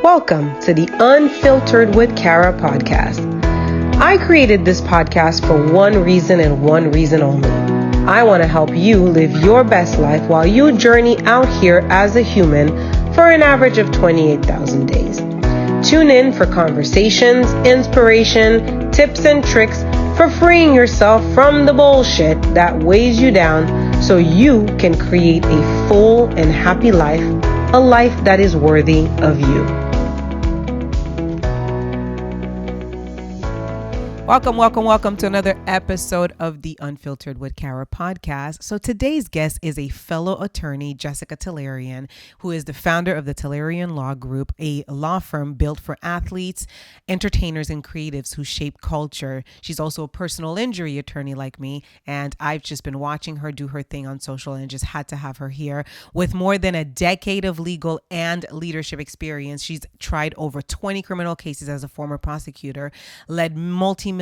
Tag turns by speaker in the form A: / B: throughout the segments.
A: Welcome to the Unfiltered with Kara podcast. I created this podcast for one reason and one reason only. I want to help you live your best life while you journey out here as a human for an average of 28,000 days. Tune in for conversations, inspiration, tips, and tricks for freeing yourself from the bullshit that weighs you down so you can create a full and happy life, a life that is worthy of you. Welcome to another episode of the Unfiltered with Kara podcast. So today's guest is a fellow attorney, Jessica Tehlirian, who is the founder of the Tehlirian Law Group, a law firm built for athletes, entertainers, and creatives who shape culture. She's also a personal injury attorney like me, and I've just been watching her do her thing on social and just had to have her here. With more than a decade of legal and leadership experience, she's tried over 20 criminal cases as a former prosecutor, led multi-million-dollar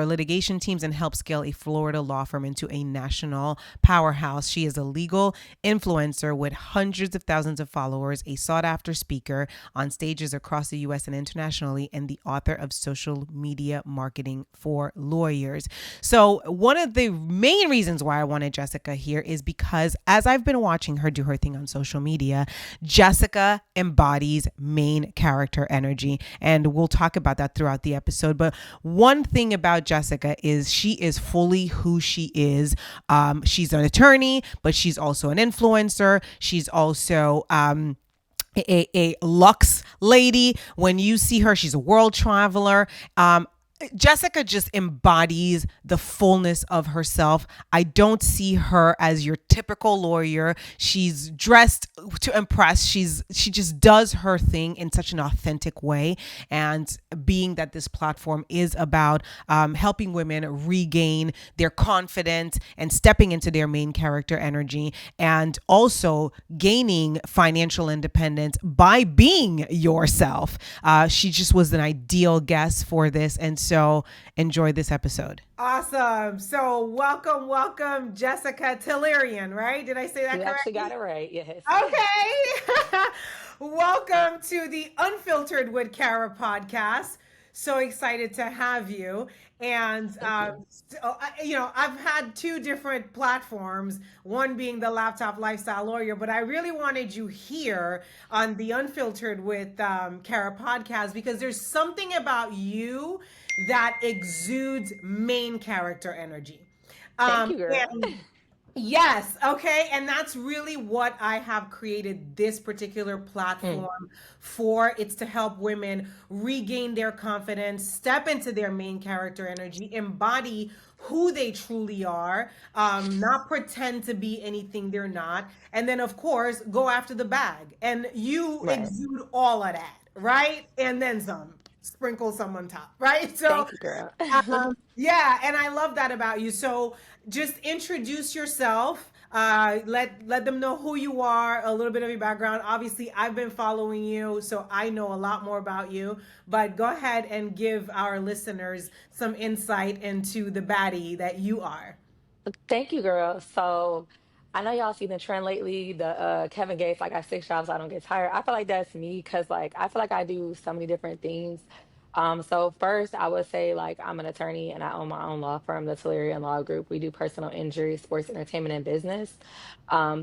A: litigation teams, and helped scale a Florida law firm into a national powerhouse. She is a legal influencer with hundreds of thousands of followers, a sought-after speaker on stages across the U.S. and internationally, and the author of Social Media Marketing for Lawyers. So one of the main reasons why I wanted Jessica here is because as I've been watching her do her thing on social media, Jessica embodies main character energy, and we'll talk about that throughout the episode. But one thing about Jessica is she is fully who she is. She's an attorney, but she's also an influencer. She's also a luxe lady. When you see her, she's a world traveler. Jessica just embodies the fullness of herself. I don't see her as your typical lawyer. She's dressed to impress. She just does her thing in such an authentic way. And being that this platform is about helping women regain their confidence and stepping into their main character energy, and also gaining financial independence by being yourself, she just was an ideal guest for this. And so enjoy this episode. Awesome. So welcome, Jessica Tehlirian, right? Did I say that correctly?
B: You actually got it right, yes.
A: Okay. Welcome to the Unfiltered with Kara podcast. So excited to have you. And, I've had two different platforms, one being the Laptop Lifestyle Lawyer, but I really wanted you here on the Unfiltered with Kara podcast because there's something about you that exudes main character energy.
B: Thank you, girl.
A: And yes, okay. And that's really what I have created this particular platform for. It's to help women regain their confidence, step into their main character energy, embody who they truly are, not pretend to be anything they're not. And then, of course, go after the bag. And you
B: Right.
A: exude all of that, right? And then some. Sprinkle some on top, right? So
B: Thank you, girl.
A: yeah, and I love that about you. So just introduce yourself. Let them know who you are, a little bit of your background. Obviously, I've been following you, so I know a lot more about you. But go ahead and give our listeners some insight into the baddie that you are.
B: Thank you, girl. So I know y'all seen the trend lately, the Kevin Gates, like I 6 jobs, I don't get tired. I feel like that's me because like I feel like I do so many different things. So first I would say like I'm an attorney and I own my own law firm, the Tehlirian Law Group. We do personal injury, sports, entertainment, and business.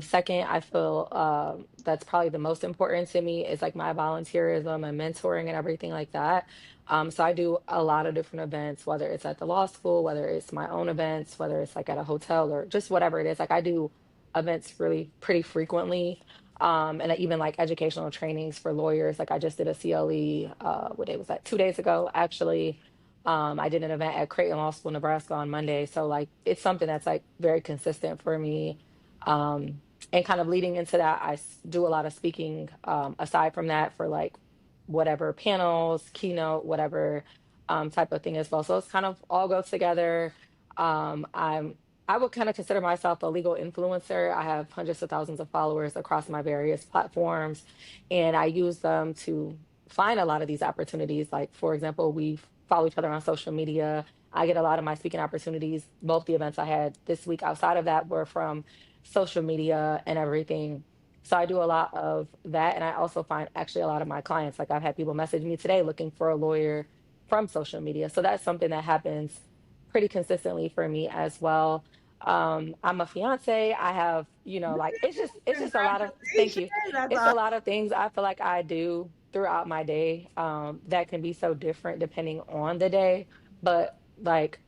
B: Second, I feel that's probably the most important to me is like my volunteerism and mentoring and everything like that. So I do a lot of different events, whether it's at the law school, whether it's my own events, whether it's like at a hotel or just whatever it is. Like I do events really pretty frequently. And even like educational trainings for lawyers. Like I just did a CLE, what day was that? 2 days ago, actually. I did an event at Creighton Law School, Nebraska on Monday. So like it's something that's like very consistent for me. And kind of leading into that, do a lot of speaking aside from that for like whatever panels, keynote, whatever type of thing as well. So it's kind of all goes together. I would kind of consider myself a legal influencer. I have hundreds of thousands of followers across my various platforms, and I use them to find a lot of these opportunities. Like, for example, we follow each other on social media. I get a lot of my speaking opportunities. Both the events I had this week outside of that were from social media and everything. So I do a lot of that. And I also find actually a lot of my clients, like I've had people message me today looking for a lawyer from social media. So that's something that happens pretty consistently for me as well. I'm a fiance. I have, like it's just a lot of, thank
A: Congratulations.
B: you.
A: That's
B: It's a
A: awesome.
B: lot of things I feel like I do throughout my day that can be so different depending on the day. But like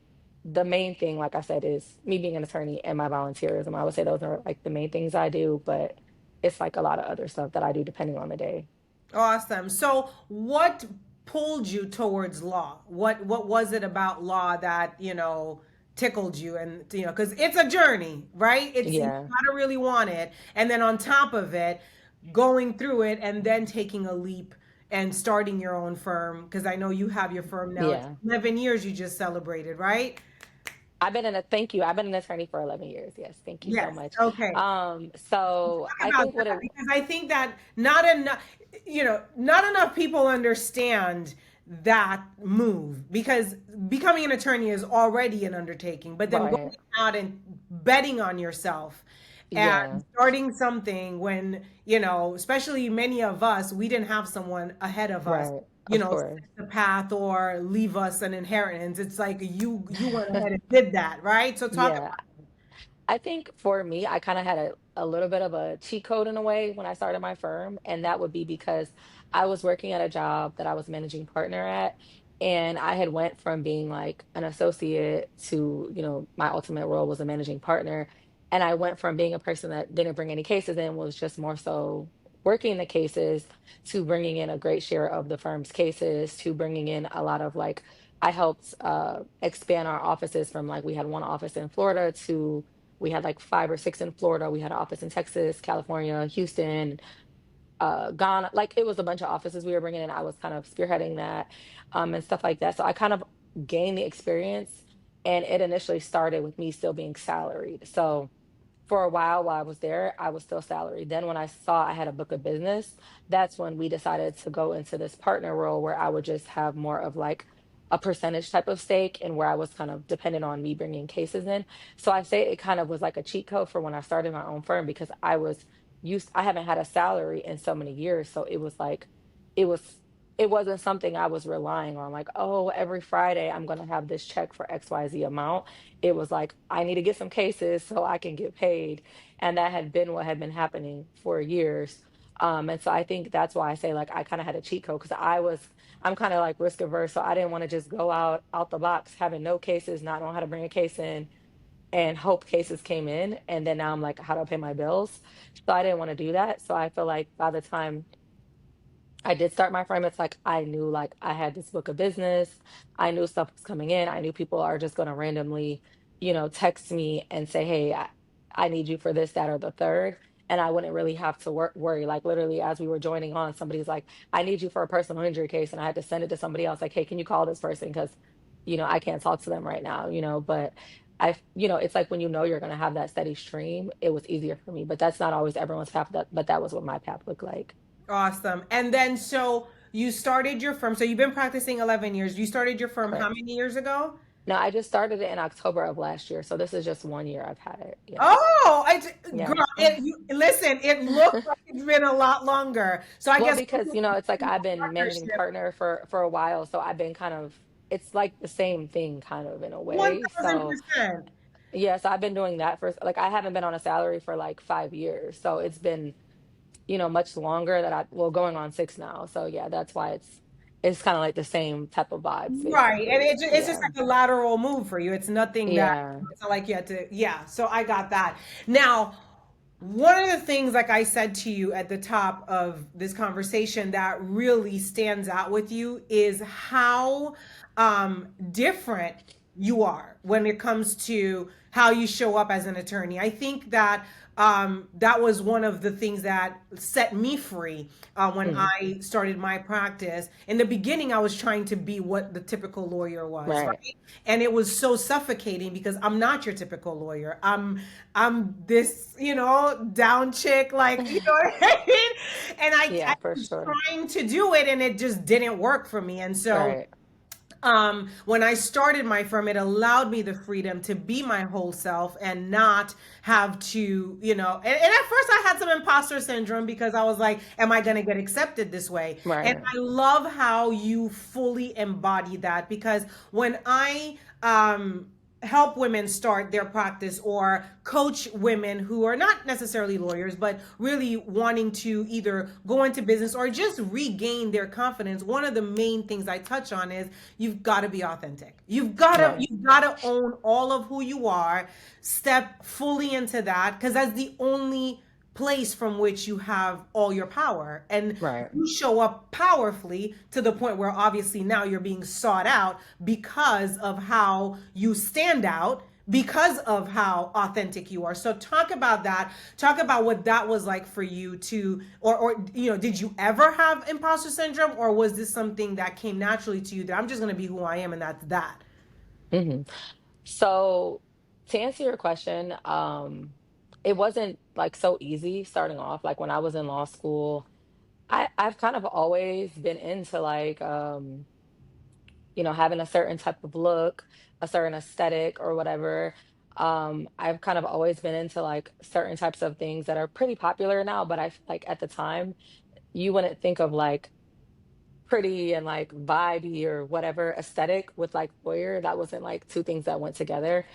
B: the main thing, like I said, is me being an attorney and my volunteerism. I would say those are like the main things I do, but it's like a lot of other stuff that I do depending on the day.
A: Awesome. So, what pulled you towards law? What was it about law that, tickled you? And, because it's a journey, right? It's you
B: Yeah.
A: gotta really want it. And then on top of it, going through it and then taking a leap and starting your own firm. Because I know you have your firm now. It's
B: Yeah.
A: 11 years you just celebrated, right?
B: Thank you. I've been an attorney for 11 years. Yes. Thank you so
A: Yes.
B: much.
A: Okay.
B: So
A: Talk
B: I
A: about
B: think what
A: that
B: it,
A: because I think that not enough people understand that move because becoming an attorney is already an undertaking, but then
B: right.
A: going out and betting on yourself and
B: Yeah.
A: starting something when, especially many of us, we didn't have someone ahead of us,
B: Right. Of
A: set
B: course.
A: the path or leave us an inheritance. It's like you went ahead and did that, right? So talk
B: Yeah. I think for me, I kind of had a little bit of a cheat code in a way when I started my firm. And that would be because I was working at a job that I was managing partner at. And I had went from being like an associate to, my ultimate role was a managing partner. And I went from being a person that didn't bring any cases in, was just more so working the cases, to bringing in a great share of the firm's cases, to bringing in a lot of like, I helped expand our offices from like we had one office in Florida to we had like five or six in Florida. We had an office in Texas, California, Houston, Ghana. Like it was a bunch of offices we were bringing in. I was kind of spearheading that and stuff like that. So I kind of gained the experience. And it initially started with me still being salaried. So for a while I was there, I was still salaried. Then when I saw I had a book of business, that's when we decided to go into this partner role where I would just have more of like a percentage type of stake and where I was kind of dependent on me bringing cases in. So I say it kind of was like a cheat code for when I started my own firm because I haven't had a salary in so many years. So it was like, it was, it wasn't something I was relying on like, oh, every Friday I'm going to have this check for XYZ amount. It was like I need to get some cases so I can get paid, and that had been what had been happening for years. And so I think that's why I say like I kind of had a cheat code because I'm kind of like risk averse, so I didn't want to just go out the box having no cases, not knowing how to bring a case in, and hope cases came in, and then now I'm like, how do I pay my bills? So I didn't want to do that. So I feel like by the time I did start my firm. It's like I knew like I had this book of business. I knew stuff was coming in. I knew people are just going to randomly, text me and say, "Hey, I need you for this, that, or the third." And I wouldn't really have to worry. Like literally, as we were joining on, somebody's like, "I need you for a personal injury case," and I had to send it to somebody else. Like, "Hey, can you call this person? Because, I can't talk to them right now." But it's like when you're going to have that steady stream, it was easier for me. But that's not always everyone's path. But that was what my path looked like.
A: Awesome. And then so you started your firm. So you've been practicing 11 years. You started your firm how
B: Correct.
A: many years ago?
B: No, I just started it in October of last year, so this is just 1 year I've had it. Yeah.
A: Oh,
B: Yeah.
A: girl, listen, it looks like it's been a lot longer. So I
B: Well,
A: guess
B: because it's like I've been managing
A: partnership,
B: partner for a while, so I've been kind of it's like the same thing kind of in a way. So,
A: 1000%.
B: yes, I've been doing that for like I haven't been on a salary for like 5 years. So it's been, much longer that going on 6 now. So yeah, that's why it's kind of like the same type of vibes
A: Right. And
B: basically.
A: it's just
B: Yeah.
A: like a lateral move for you. It's nothing that
B: Yeah.
A: it's not like you had to, yeah. So I got that. Now, one of the things, like I said to you at the top of this conversation, that really stands out with you is how different you are when it comes to how you show up as an attorney. I think that that was one of the things that set me free when
B: Mm,
A: I started my practice. In the beginning, I was trying to be what the typical lawyer was,
B: right.
A: right? And it was so suffocating because I'm not your typical lawyer. I'm this, down chick, like, what I mean? And I
B: Yeah, for
A: was
B: sure.
A: trying to do it and it just didn't work for me. And so
B: Right.
A: When I started my firm, it allowed me the freedom to be my whole self and not have to, and at first I had some imposter syndrome because I was like, am I going to get accepted this way? And
B: Right.
A: I love how you fully embody that because when I, help women start their practice or coach women who are not necessarily lawyers but really wanting to either go into business or just regain their confidence, one of the main things I touch on is you've got to be authentic.
B: Right.
A: You've got to own all of who you are, step fully into that because that's the only place from which you have all your power, and
B: Right.
A: you show up powerfully to the point where obviously now you're being sought out because of how you stand out, because of how authentic you are. So talk about that. Talk about what that was like for you to, or did you ever have imposter syndrome, or was this something that came naturally to you that I'm just going to be who I am and that's that?
B: hmm So to answer your question, it wasn't like so easy starting off. Like when I was in law school, I've kind of always been into like having a certain type of look, a certain aesthetic or whatever. I've kind of always been into like certain types of things that are pretty popular now, but I feel like at the time you wouldn't think of like pretty and like vibey or whatever aesthetic with like lawyer. That wasn't like two things that went together.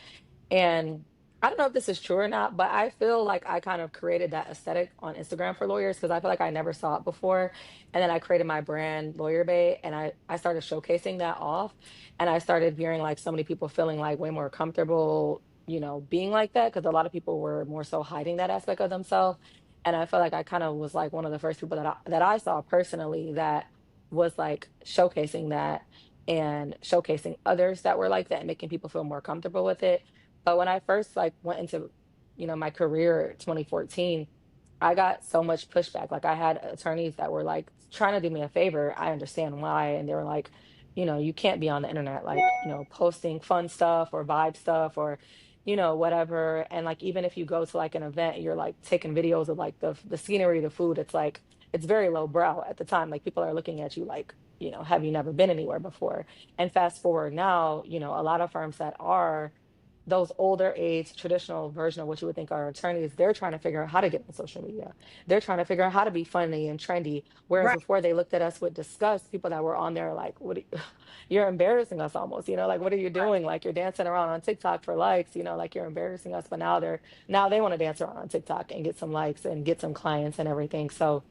B: And I don't know if this is true or not, but I feel like I kind of created that aesthetic on Instagram for lawyers because I feel like I never saw it before. And then I created my brand, Lawyer Bay, and I started showcasing that off. And I started hearing like so many people feeling like way more comfortable, being like that because a lot of people were more so hiding that aspect of themselves. And I feel like I kind of was like one of the first people that I saw personally that was like showcasing that and showcasing others that were like that and making people feel more comfortable with it. But when I first like went into, my career 2014, I got so much pushback. Like I had attorneys that were like trying to do me a favor. I understand why. And they were like, you can't be on the internet, like, posting fun stuff or vibe stuff or, whatever. And like even if you go to like an event, you're like taking videos of like the scenery, the food, it's like it's very low brow at the time. Like people are looking at you like, have you never been anywhere before? And fast forward now, a lot of firms that are those older age traditional version of what you would think are attorneys, they're trying to figure out how to get on social media. They're trying to figure out how to be funny and trendy. Whereas
A: Right.
B: before they looked at us with disgust, people that were on there like, what you're embarrassing us almost, like what are you doing? Like you're dancing around on TikTok for likes, like you're embarrassing us. But now they want to dance around on TikTok and get some likes and get some clients and everything. So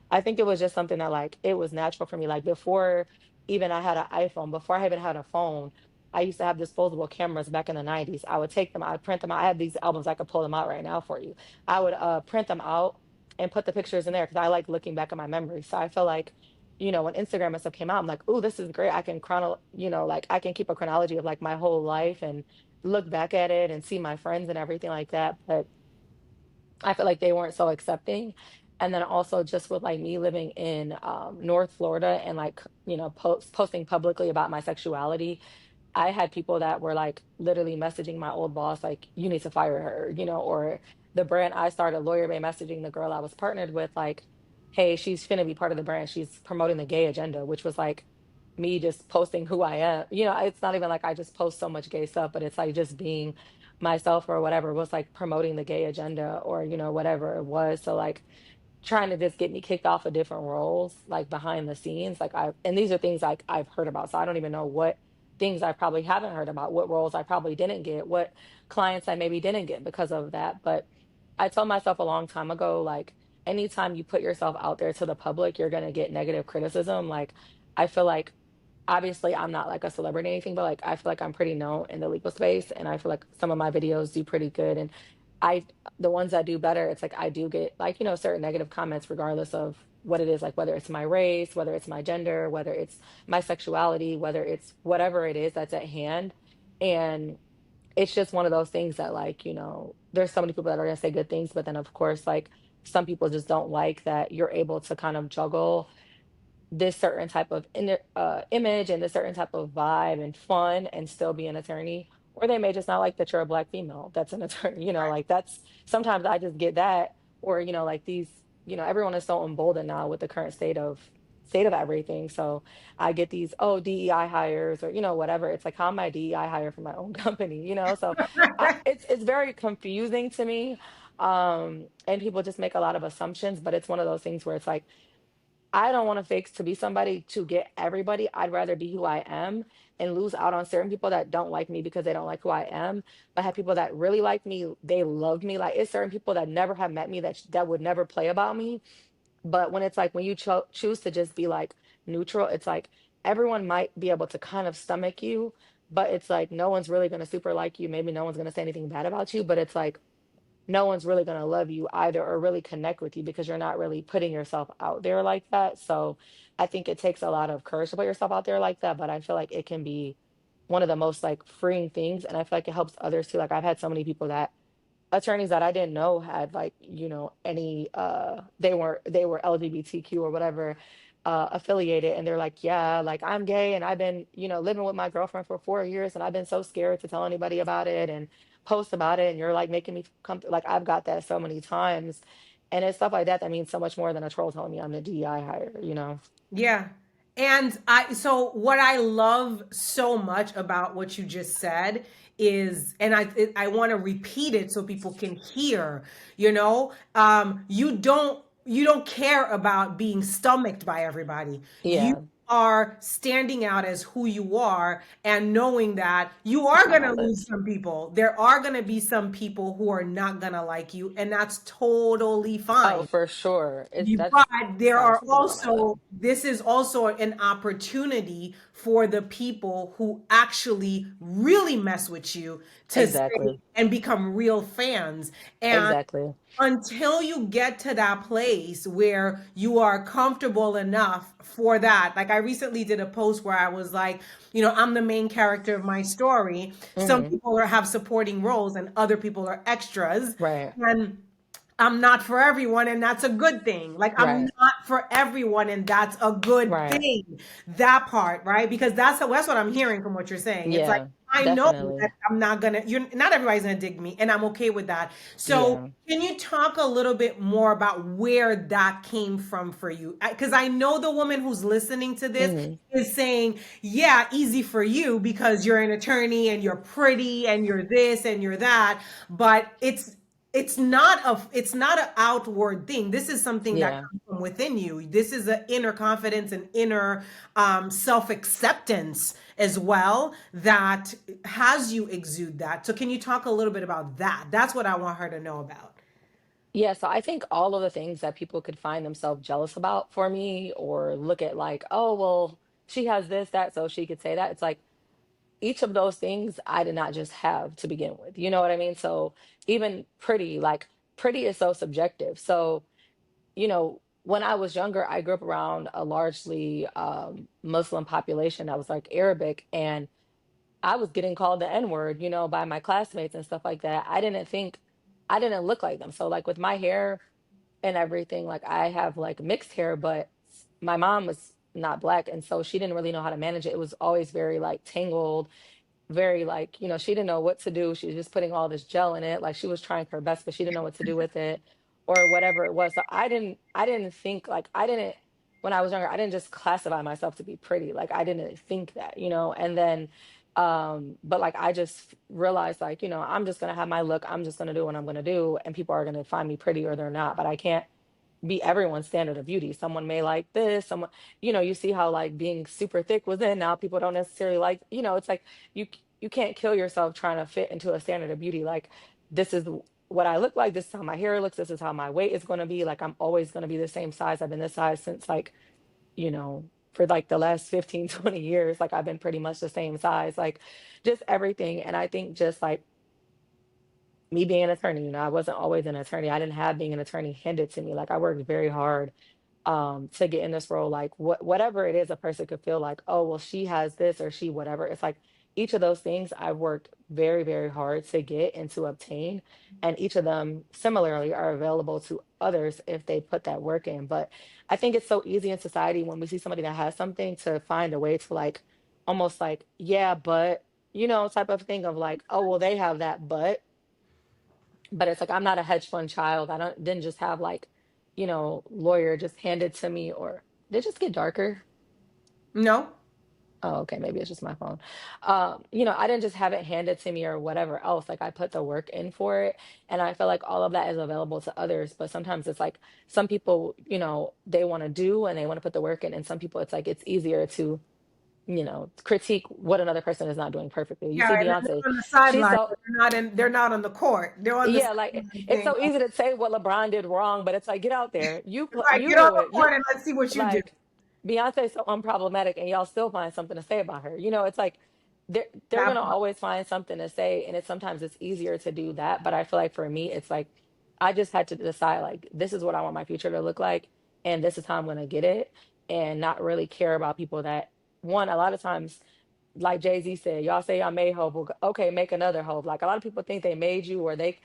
B: I think it was just something that like it was natural for me. Like before even I had an iPhone, before I even had a phone, I used to have disposable cameras back in the 90s. I would take them, I'd print them out. I have these albums, I could pull them out right now for you. I would print them out and put the pictures in there because I like looking back at my memories. So I feel like, when Instagram and stuff came out, I'm like, oh, this is great. I can like I can keep a chronology of like my whole life and look back at it and see my friends and everything like that. But I feel like they weren't so accepting. And then also just with like me living in North Florida and like, posting publicly about my sexuality, I had people that were like literally messaging my old boss, like, you need to fire her, or the brand I started, Lawyer Bay, messaging the girl I was partnered with, like, hey, she's finna be part of the brand. She's promoting the gay agenda, which was like me just posting who I am. It's not even like I just post so much gay stuff, but it's like just being myself or whatever was like promoting the gay agenda or, whatever it was. So like trying to just get me kicked off of different roles, like behind the scenes. And these are things like I've heard about. So I don't even know what things I probably haven't heard about, what roles I probably didn't get, what clients I maybe didn't get because of that. But I told myself a long time ago, like, anytime you put yourself out there to the public, you're going to get negative criticism. Like, I feel like obviously I'm not like a celebrity or anything, but like I feel like I'm pretty known in the legal space and I feel like some of my videos do pretty good. And I the ones that do better, it's like I do get like, certain negative comments regardless of what it is, like whether it's my race, whether it's my gender, whether it's my sexuality, whether it's whatever it is that's at hand. And it's just one of those things that like, there's so many people that are gonna say good things, but then of course, like some people just don't like that you're able to kind of juggle this certain type of image and this certain type of vibe and fun and still be an attorney. Or they may just not like that you're a black female that's an attorney, like that's sometimes I just get that. Or, like everyone is so emboldened now with the current state of state of everything. So I get these, oh, DEI hires or, whatever. It's like, how am I DEI hire for my own company, So it's very confusing to me. And people just make a lot of assumptions, but it's one of those things where it's like, I don't want to fake to be somebody to get everybody. I'd rather be who I am and lose out on certain people that don't like me because they don't like who I am. But have people that really like me, they love me. Like it's certain people that never have met me that would never play about me. But when it's like when you choose to just be like neutral, it's like everyone might be able to kind of stomach you, but it's like no one's really gonna super like you. Maybe no one's gonna say anything bad about you, but it's like no one's really going to love you either or really connect with you because you're not really putting yourself out there like that. So I think it takes a lot of courage to put yourself out there like that, but I feel like it can be one of the most like freeing things, and I feel like it helps others too. Like I've had so many people that attorneys that I didn't know had like, any they were LGBTQ or whatever affiliated, and they're like, yeah, like I'm gay and I've been, living with my girlfriend for 4 years and I've been so scared to tell anybody about it and post about it, and you're like making me come like I've got that so many times. And it's stuff like that that means so much more than a troll telling me I'm the DI hire.
A: Yeah. And so what I love so much about what you just said is, and I want to repeat it so people can hear, you don't care about being stomached by everybody. You
B: Yeah,
A: are standing out as who you are and knowing that you are going to lose
B: regardless.
A: some people. There are going to be some people who are not going to like you, and that's totally
B: Oh,
A: fine.
B: for sure. It's
A: But
B: that's
A: there
B: I was
A: are
B: thinking about that.
A: also, this is also an opportunity for the people who actually really mess with you to say
B: Exactly.
A: and become real fans. And
B: Exactly.
A: until you get to that place where you are comfortable enough for that, like I recently did a post where I was like, I'm the main character of my story. Some
B: Hmm.
A: people have supporting roles and other people are extras.
B: Right.
A: And I'm not for everyone, and that's a good thing. Like, I'm
B: Right.
A: not for everyone, and that's a good
B: Right.
A: thing. That part, right? Because that's what I'm hearing from what you're saying. It's like
B: Yeah,
A: I know that
B: definitely.
A: I'm not gonna. You're not everybody's gonna dig me, and I'm okay with that. So,
B: Yeah.
A: can you talk a little bit more about where that came from for you? Because I know the woman who's listening to this
B: Hmm.
A: is saying, "Yeah, easy for you because you're an attorney and you're pretty and you're this and you're that," but it's not an outward thing. This is something that
B: Yeah.
A: comes from within you. This is an inner confidence and inner self-acceptance as well that has you exude that. So can you talk a little bit about that? That's what I want her to know about.
B: Yeah, so I think all of the things that people could find themselves jealous about for me or look at like, oh, well, she has this, that, so she could say that. It's like each of those things I did not just have to begin with. You know what I mean? So even pretty, like pretty is so subjective. So, when I was younger, I grew up around a largely Muslim population that was like Arabic, and I was getting called the N word, by my classmates and stuff like that. I didn't look like them. So, like, with my hair and everything, like, I have like mixed hair, but my mom was not black. And so she didn't really know how to manage it. It was always very like tangled, very like, she didn't know what to do. She was just putting all this gel in it. Like, she was trying her best, but she didn't know what to do with it or whatever it was. So I didn't think like, when I was younger, I didn't just classify myself to be pretty. Like, I didn't think that, and then, but like, I just realized like, I'm just going to have my look. I'm just going to do what I'm going to do. And people are going to find me pretty or they're not, but I can't be everyone's standard of beauty. Someone may like this, someone, you see how like being super thick was in. Now people don't necessarily like, it's like you can't kill yourself trying to fit into a standard of beauty. Like this is what I look like, this is how my hair looks, this is how my weight is going to be. Like I'm always going to be the same size. I've been this size since like, for like the last 15, 20 years. Like I've been pretty much the same size, like just everything. And I think just like me being an attorney, I wasn't always an attorney. I didn't have being an attorney handed to me. Like I worked very hard to get in this role. Like whatever it is, a person could feel like, oh well, she has this or she whatever. It's like each of those things I've worked very, very hard to get and to obtain. And each of them similarly are available to others if they put that work in. But I think it's so easy in society when we see somebody that has something to find a way to like almost like, yeah, but type of thing of like, oh well, they have that, but it's like I'm not a hedge fund child. I didn't just have like, lawyer just handed to me or Did it just get darker?
A: No.
B: Oh, okay, maybe it's just my phone. I didn't just have it handed to me or whatever else. Like I put the work in for it, and I feel like all of that is available to others. But sometimes it's like some people, they want to do and they want to put the work in, and some people it's like it's easier to, critique what another person is not doing perfectly. You
A: Yeah,
B: see
A: and then
B: Beyonce,
A: they're on the
B: she's
A: sideline.
B: so
A: They're not on the court. They're on the
B: yeah, like
A: sideline
B: it's
A: saying,
B: so easy to say what LeBron did wrong, but it's like get out there,
A: right,
B: you
A: get on
B: do
A: the
B: it.
A: court and let's see what you do.
B: Like Beyonce's so unproblematic and y'all still find something to say about her. It's like they're
A: That
B: gonna
A: part.
B: always find something to say and it's sometimes it's easier to do that. But I feel like for me, it's like I just had to decide like this is what I want my future to look like and this is how I'm gonna get it and not really care about people that one, a lot of times like Jay-Z said, y'all say y'all made Hope. Well, okay, make another Hope. Like a lot of people think they made you or they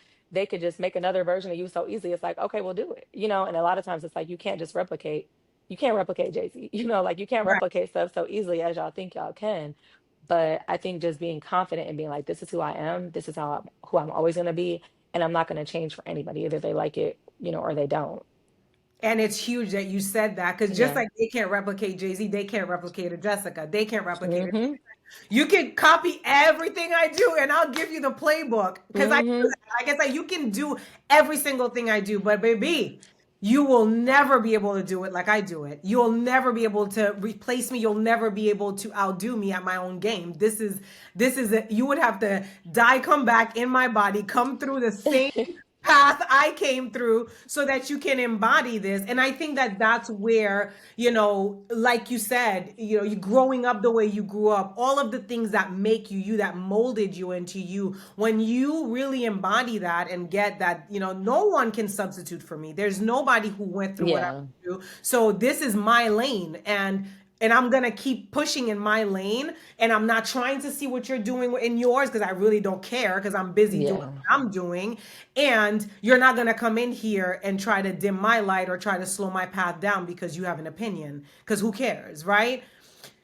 B: could just make another version of you so easily. It's like, okay, we'll do it. And a lot of times it's like you can't replicate Jay-Z. Like you can't
A: Right.
B: replicate stuff so easily as y'all think y'all can. But I think just being confident and being like, this is who I am, this is who I'm always gonna be, and I'm not gonna change for anybody, either they like it, or they don't.
A: And it's huge that you said that because just
B: Yeah.
A: like they can't replicate Jay-Z, they can't replicate a Jessica. They can't replicate it.
B: Mm-hmm.
A: You can copy everything I do and I'll give you the playbook because I do
B: Mm-hmm.
A: that. Like I said, you can do every single thing I do, but baby, you will never be able to do it like I do it. You'll never be able to replace me. You'll never be able to outdo me at my own game. You would have to die, come back in my body, come through the same path I came through so that you can embody this. And I think that that's where, like you said, you growing up the way you grew up, all of the things that make you, you that molded you into you, when you really embody that and get that, no one can substitute for me. There's nobody who went through what I
B: Yeah.
A: went through. So this is my lane. And I'm gonna keep pushing in my lane, and I'm not trying to see what you're doing in yours because I really don't care because I'm busy doing what
B: Yeah.
A: I'm doing. And you're not gonna come in here and try to dim my light or try to slow my path down because you have an opinion. Because who cares, right?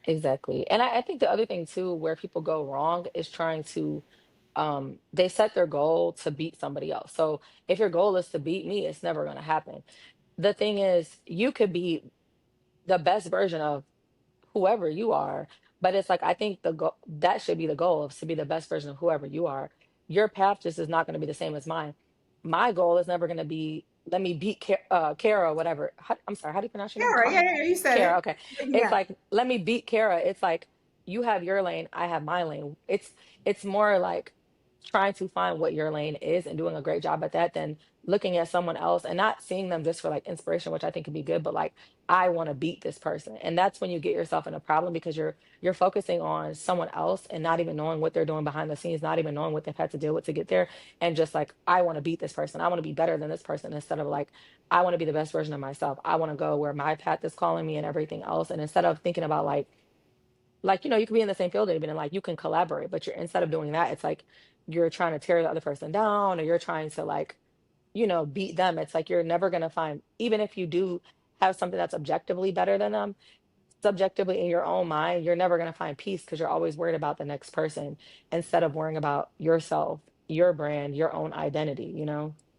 B: Exactly. And I think the other thing too, where people go wrong is trying to they set their goal to beat somebody else. So if your goal is to beat me, it's never gonna happen. The thing is, you could be the best version of whoever you are. But it's like I think that should be the goal is to be the best version of whoever you are. Your path just is not going to be the same as mine. My goal is never going to be let me beat Kara, whatever. I'm sorry, how do you pronounce your name?
A: Yeah, yeah, yeah. You said
B: Kara.
A: it.
B: Okay, it's
A: Yeah.
B: like let me beat Kara. It's like you have your lane, I have my lane. It's more like trying to find what your lane is and doing a great job at that than looking at someone else and not seeing them just for like inspiration, which I think can be good, but like I want to beat this person. And that's when you get yourself in a problem because you're focusing on someone else and not even knowing what they're doing behind the scenes, not even knowing what they've had to deal with to get there. And just like, I want to beat this person. I want to be better than this person instead of like, I want to be the best version of myself. I want to go where my path is calling me and everything else. And instead of thinking about like, you could be in the same field even and like you can collaborate, but you're instead of doing that, it's like you're trying to tear the other person down or you're trying to like beat them. It's like you're never going to find, even if you do have something that's objectively better than them, subjectively in your own mind, you're never going to find peace because you're always worried about the next person instead of worrying about yourself, your brand, your own identity.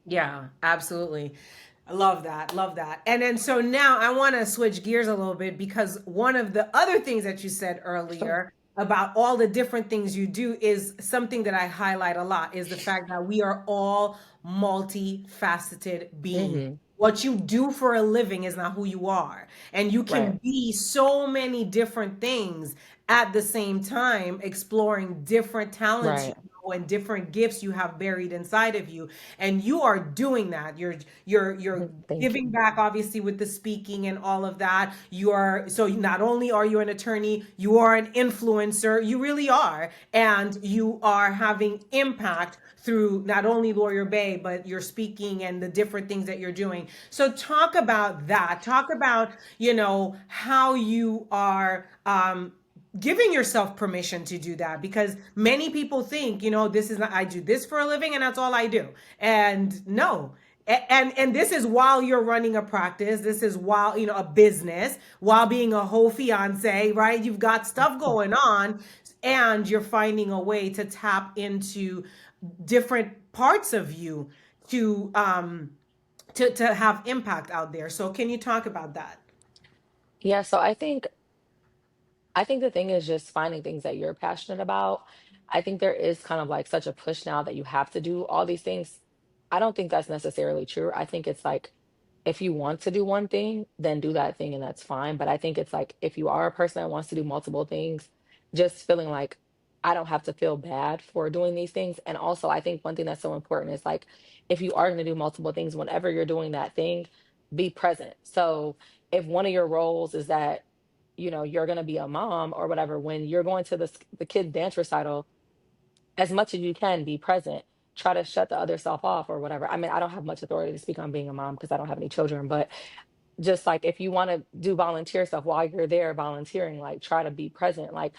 A: Yeah, absolutely. I love that. Love that. And then so now I want to switch gears a little bit because one of the other things that you said
B: Sure.
A: earlier about all the different things you do is something that I highlight a lot is the fact that we are all multifaceted beings.
B: Hmm.
A: What you do for a living is not who you are. And you
B: Right.
A: can be so many different things at the same time, exploring different talents
B: Right.
A: and different gifts you have buried inside of you. And you are doing that. You're
B: Thank
A: giving
B: you.
A: back obviously with the speaking and all of that. You are so not only are you an attorney, you are an influencer. You really are. And you are having impact through not only Lawyer Bay, but your speaking and the different things that you're doing. So talk about that. Talk about, how you are giving yourself permission to do that because many people think, this is not, I do this for a living and that's all I do. And no. And this is while you're running a practice. This is while, a business, while being a whole fiance, right? You've got stuff going on and you're finding a way to tap into different parts of you to have impact out there. So can you talk about that?
B: Yeah, so I think the thing is just finding things that you're passionate about. I think there is kind of like such a push now that you have to do all these things. I don't think that's necessarily true. I think it's like if you want to do one thing, then do that thing and that's fine. But I think it's like if you are a person that wants to do multiple things, just feeling like I don't have to feel bad for doing these things. And also, I think one thing that's so important is like if you are going to do multiple things, whenever you're doing that thing, be present. So if one of your roles is that you're going to be a mom or whatever, when you're going to the kids dance recital, as much as you can be present. Try to shut the other self off or whatever. I mean, I don't have much authority to speak on being a mom because I don't have any children, but just like if you want to do volunteer stuff while you're there volunteering, like try to be present. Like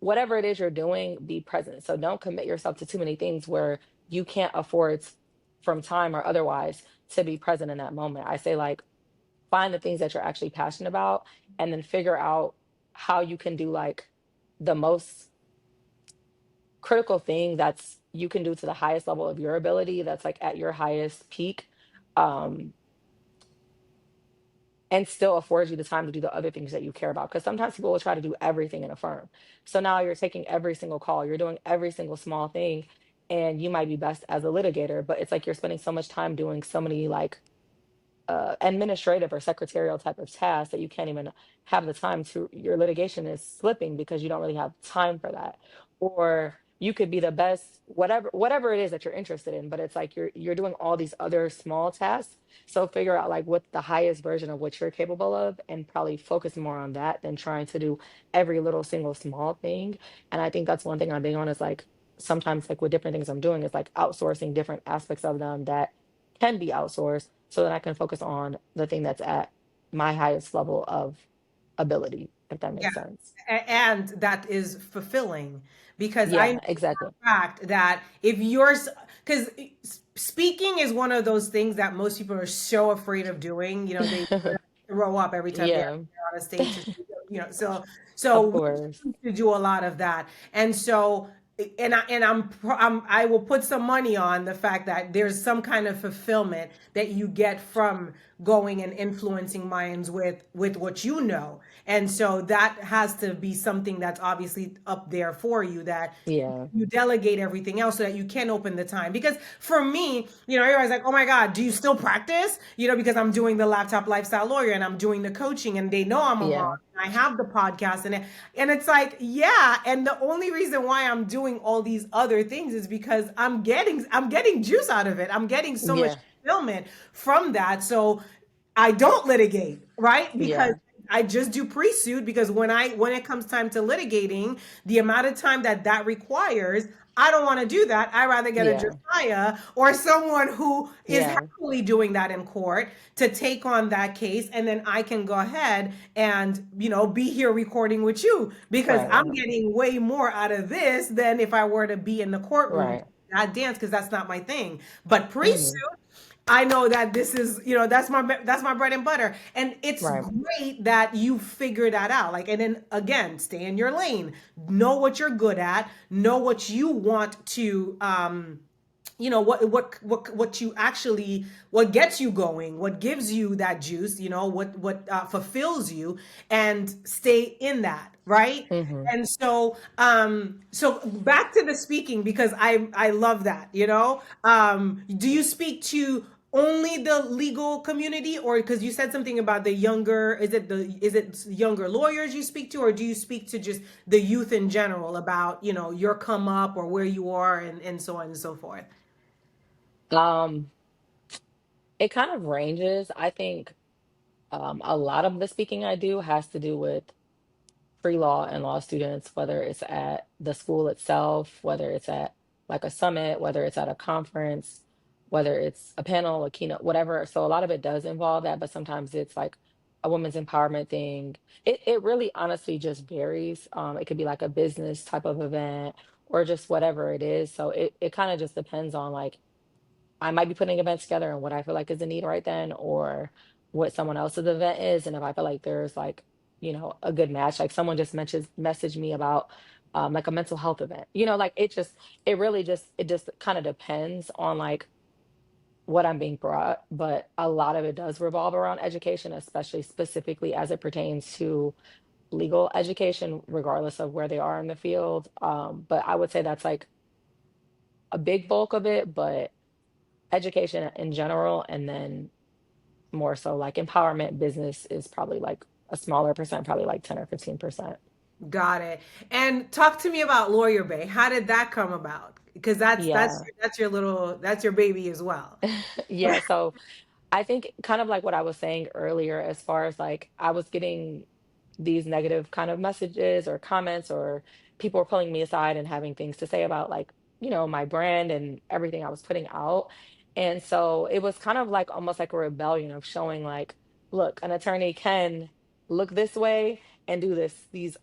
B: whatever it is you're doing, be present. So don't commit yourself to too many things where you can't afford from time or otherwise to be present in that moment. I say like find the things that you're actually passionate about and then figure out how you can do like the most critical thing that's you can do to the highest level of your ability, that's like at your highest peak, um and still affords you the time to do the other things that you care about, because sometimes people will try to do everything in a firm. So now you're taking every single call, you're doing every single small thing, and you might be best as a litigator, but it's like you're spending so much time doing so many like administrative or secretarial type of tasks that you can't even have the time to, your litigation is slipping because you don't really have time for that. Or you could be the best whatever it is that you're interested in, but it's like you're doing all these other small tasks. So figure out like what's the highest version of what you're capable of and probably focus more on that than trying to do every little single small thing. And I think that's one thing I'm being on is like sometimes like with different things I'm doing is like outsourcing different aspects of them that can be outsourced so that I can focus on the thing that's at my highest level of ability, if that
A: Yeah.
B: makes sense.
A: And that is fulfilling because I know
B: Yeah, exactly.
A: for a fact that if you're, because speaking is one of those things that most people are so afraid of doing. They throw up every time they're
B: Yeah,
A: on a stage to speak, so
B: of
A: we
B: course.
A: used to do a lot of that. And so I will put some money on the fact that there's some kind of fulfillment that you get from going and influencing minds with what you know. And so that has to be something that's obviously up there for you, that
B: Yeah,
A: you delegate everything else so that you can open the time. Because for me, everybody's like, oh my God, do you still practice? Because I'm doing the laptop lifestyle lawyer and I'm doing the coaching and they know I'm a mom.
B: yeah,
A: I have the podcast and it's like, yeah. And the only reason why I'm doing all these other things is because I'm getting juice out of it. I'm getting so much
B: yeah,
A: fulfillment from that. So I don't litigate, right? Because
B: yeah,
A: I just do pre-suit, because when it comes time to litigating, the amount of time that requires, I don't want to do that. I rather get a
B: yeah,
A: Josiah or someone who is
B: yeah.
A: happily doing that in court to take on that case, and then I can go ahead and be here recording with you, because
B: Right,
A: I'm getting way more out of this than if I were to be in the courtroom
B: right.
A: that dance, because that's not my thing. But pre-suit,
B: Hmm.
A: I know that this is, that's my bread and butter. And it's
B: Right.
A: great that you figure that out. Like, and then again, stay in your lane. Know what you're good at. Know what you want to what you actually, what gets you going, what gives you that juice, what fulfills you, and stay in that, right?
B: Hmm.
A: And so back to the speaking, because I love that. Do you speak to only the legal community, or because you said something about the younger, is it younger lawyers you speak to, or do you speak to just the youth in general about your come up or where you are, and so on and so forth?
B: Um, it kind of ranges. I think a lot of the speaking I do has to do with pre-law and law students, whether it's at the school itself, whether it's at like a summit, whether it's at a conference, whether it's a panel, a keynote, whatever. So a lot of it does involve that, but sometimes it's like a women's empowerment thing. It really honestly just varies. It could be like a business type of event or just whatever it is. So it kind of just depends on like I might be putting events together and what I feel like is a need right then, or what someone else's event is. And if I feel like there's like, a good match, like someone just messaged me about like a mental health event, like it really just, it just kind of depends on like what I'm being brought, but a lot of it does revolve around education, especially specifically as it pertains to legal education, regardless of where they are in the field. But I would say that's like a big bulk of it, but education in general, and then more so like empowerment business is probably like a smaller percent, probably like 10 or 15%.
A: Got it. And talk to me about Lawyer Bay. How did that come about? Because
B: Yeah.
A: that's your little that's your baby as well.
B: Yeah. So I think kind of like what I was saying earlier, as far as like I was getting these negative kind of messages or comments, or people were pulling me aside and having things to say about like, my brand and everything I was putting out. And so it was kind of like almost like a rebellion of showing like, look, an attorney can look this way and do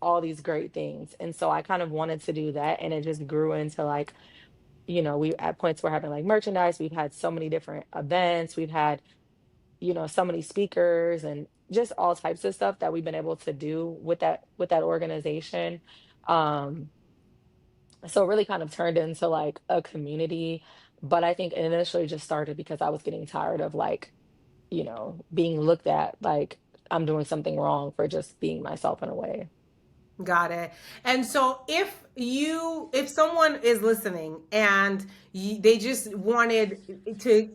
B: all these great things. And so I kind of wanted to do that. And it just grew into like, we at points we're having like merchandise, we've had so many different events, we've had so many speakers and just all types of stuff that we've been able to do with that organization. Um, so it really kind of turned into like a community. But I think it initially just started because I was getting tired of like, being looked at like I'm doing something wrong for just being myself in a way.
A: Got it. And so if someone is listening and they just wanted to,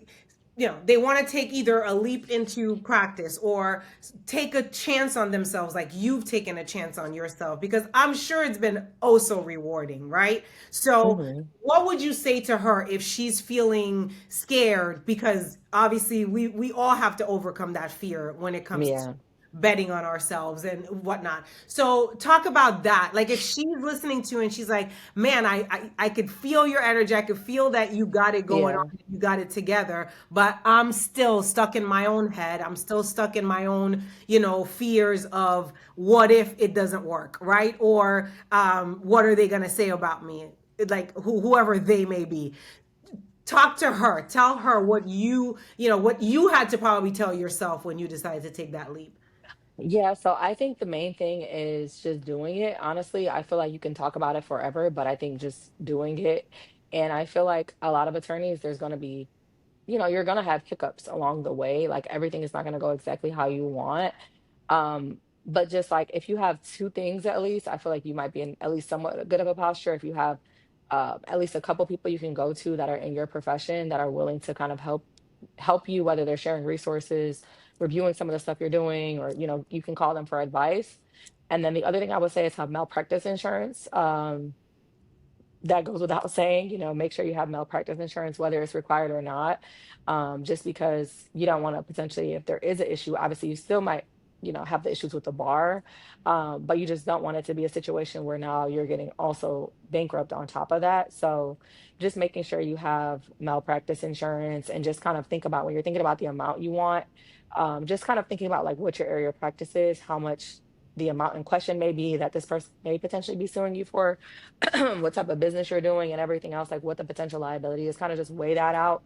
A: they want to take either a leap into practice or take a chance on themselves, like you've taken a chance on yourself, because I'm sure it's been oh so rewarding, right? So
B: Hmm.
A: what would you say to her if she's feeling scared? Because obviously we all have to overcome that fear when it comes to
B: Yeah.
A: betting on ourselves and whatnot. So talk about that. Like if she's listening to and she's like, man, I could feel your energy. I could feel that you got it going on,
B: Yeah.
A: you got it together, but I'm still stuck in my own head. I'm still stuck in my own, fears of what if it doesn't work, right? Or what are they gonna say about me? Like whoever they may be. Talk to her. Tell her what you had to probably tell yourself when you decided to take that leap.
B: Yeah, so I think the main thing is just doing it. Honestly, I feel like you can talk about it forever, but I think just doing it. And I feel like a lot of attorneys, there's going to be, you're going to have hiccups along the way. Like everything is not going to go exactly how you want. But just like if you have two things at least, I feel like you might be in at least somewhat good of a posture if you have at least a couple people you can go to that are in your profession that are willing to kind of help you, whether they're sharing resources, reviewing some of the stuff you're doing, or you can call them for advice. And then the other thing I would say is have malpractice insurance. That goes without saying, make sure you have malpractice insurance, whether it's required or not. Just because you don't want to potentially, if there is an issue, obviously you still might, have the issues with the bar, but you just don't want it to be a situation where now you're getting also bankrupt on top of that. So just making sure you have malpractice insurance, and just kind of think about when you're thinking about the amount you want, just kind of thinking about like what your area of practice is, how much the amount in question may be that this person may potentially be suing you for, what type of business you're doing and everything else, like what the potential liability is, kind of just weigh that out.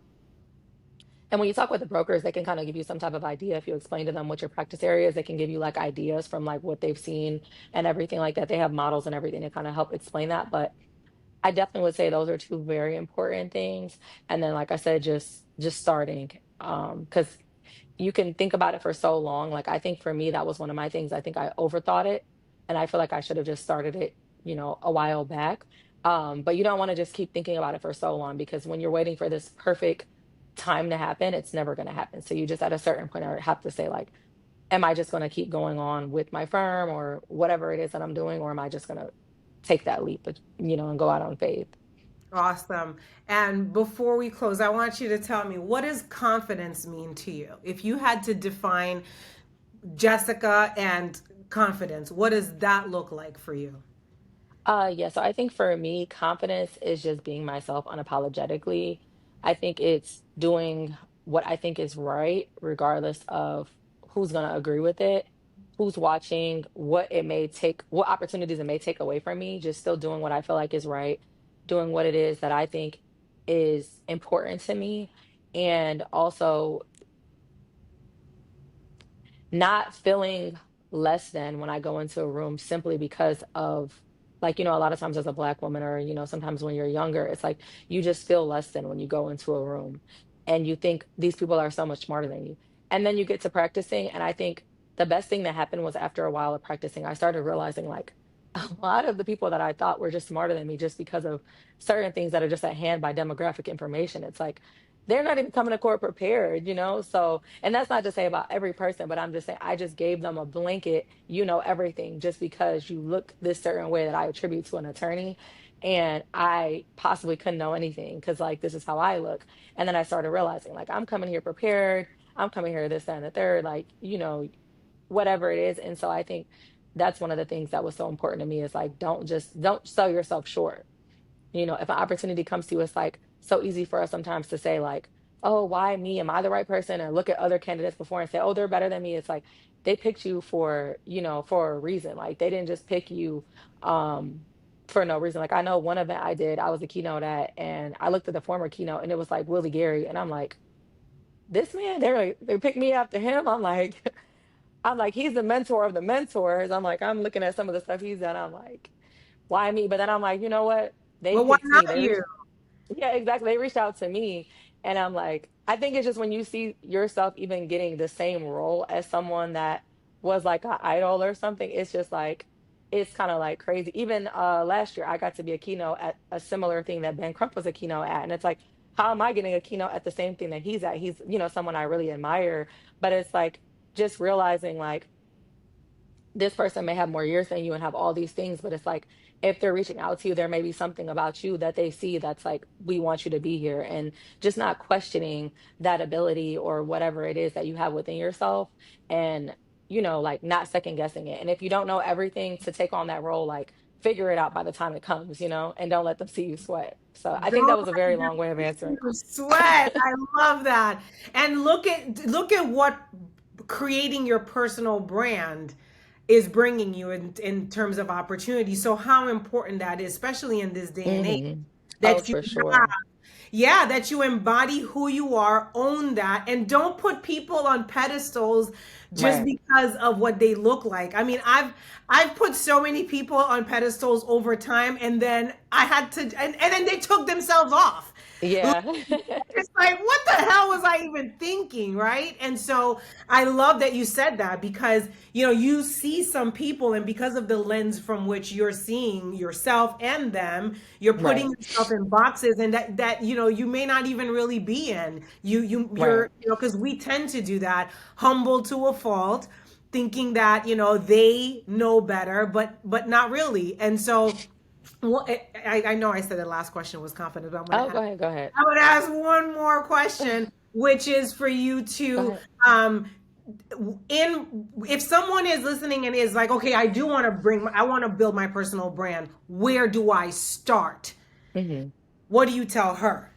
B: And when you talk with the brokers, they can kind of give you some type of idea. If you explain to them what your practice area is, they can give you like ideas from like what they've seen and everything like that. They have models and everything to kind of help explain that. But I definitely would say those are two very important things. And then, like I said, just starting. Because you can think about it for so long. Like I think for me, that was one of my things. I think I overthought it, and I feel like I should have just started it, a while back. But you don't want to just keep thinking about it for so long, because when you're waiting for this perfect time to happen, it's never going to happen. So you just at a certain point have to say like, am I just going to keep going on with my firm or whatever it is that I'm doing, or am I just going to take that leap, and go out on faith?
A: Awesome. And before we close, I want you to tell me, what does confidence mean to you? If you had to define Jessica and confidence, what does that look like for you?
B: Yeah, so I think for me, confidence is just being myself unapologetically. I think it's doing what I think is right, regardless of who's going to agree with it, who's watching, what opportunities it may take away from me, just still doing what I feel like is right, doing what it is that I think is important to me. And also not feeling less than when I go into a room simply because of, like, a lot of times as a black woman, or, sometimes when you're younger, it's like you just feel less than when you go into a room. and you think these people are so much smarter than you. And then you get to practicing. And I think the best thing that happened was after a while of practicing, I started realizing like a lot of the people that I thought were just smarter than me just because of certain things that are just at hand by demographic information. It's like they're not even coming to court prepared, you know? So, and that's not to say about every person, but I'm just saying I just gave them a blanket, you know, everything just because you look this certain way that I attribute to an attorney. And I possibly couldn't know anything because, like, this is how I look. And then I started realizing, like, I'm coming here prepared. I'm coming here this, that, and the third, like, you know, whatever it is. And so I think that's one of the things that was so important to me is like, don't sell yourself short. You know, if an opportunity comes to you, it's like so easy for us sometimes to say, like, oh, why me? Am I the right person? And look at other candidates before and say, oh, they're better than me. It's like they picked you for, you know, for a reason. Like they didn't just pick you um for no reason. Like I know one event I did, I was a keynote at, and I looked at the former keynote and it was like Willie Gary. And I'm like, this man, they picked me after him. I'm like, I'm like, he's the mentor of the mentors. I'm like, I'm looking at some of the stuff he's done. I'm like, why me? But then I'm like, you know what? They
A: Well, why
B: picked me.
A: not
B: They
A: you?
B: reached, yeah, exactly. They reached out to me. And I'm like, I think it's just when you see yourself even getting the same role as someone that was like an idol or something, it's just like, it's kind of like crazy. Even last year, I got to be a keynote at a similar thing that Ben Crump was a keynote at. And it's like, how am I getting a keynote at the same thing that he's at? He's, you know, someone I really admire. But it's like just realizing like, this person may have more years than you and have all these things, but it's like if they're reaching out to you, there may be something about you that they see that's like, we want you to be here. And just not questioning that ability or whatever it is that you have within yourself. And, you know, like not second guessing it. And if you don't know everything to take on that role, like figure it out by the time it comes, you know, and don't let them see you sweat. So I think that
A: Don't
B: was a
A: let
B: very
A: them
B: long way of
A: make
B: answering.
A: you sweat. I love that. And look at what creating your personal brand is bringing you in terms of opportunity. So how important that is, especially in this day and age,
B: Hmm. Oh,
A: that you
B: for
A: have,
B: sure.
A: yeah, that you embody who you are, own that, and don't put people on pedestals just
B: Right.
A: because of what they look like. I mean, I've put so many people on pedestals over time, and then I had to, and then they took themselves off.
B: Yeah.
A: It's like, what the hell was I even thinking, right? And so I love that you said that because, you see some people, and because of the lens from which you're seeing yourself and them, you're putting
B: Right.
A: yourself in boxes, and that you may not even really be in.
B: Right.
A: Because we tend to do that, humble to a fault, thinking that, they know better, but not really. And so, well, I know I said the last question was confident, but I'm going to
B: Oh,
A: ask.
B: go ahead. Go ahead.
A: I would ask one more question, which is for you
B: Go
A: to,
B: ahead.
A: um, in if someone is listening and is like, okay, I want to build my personal brand. Where do I start?
B: Hmm.
A: What do you tell her?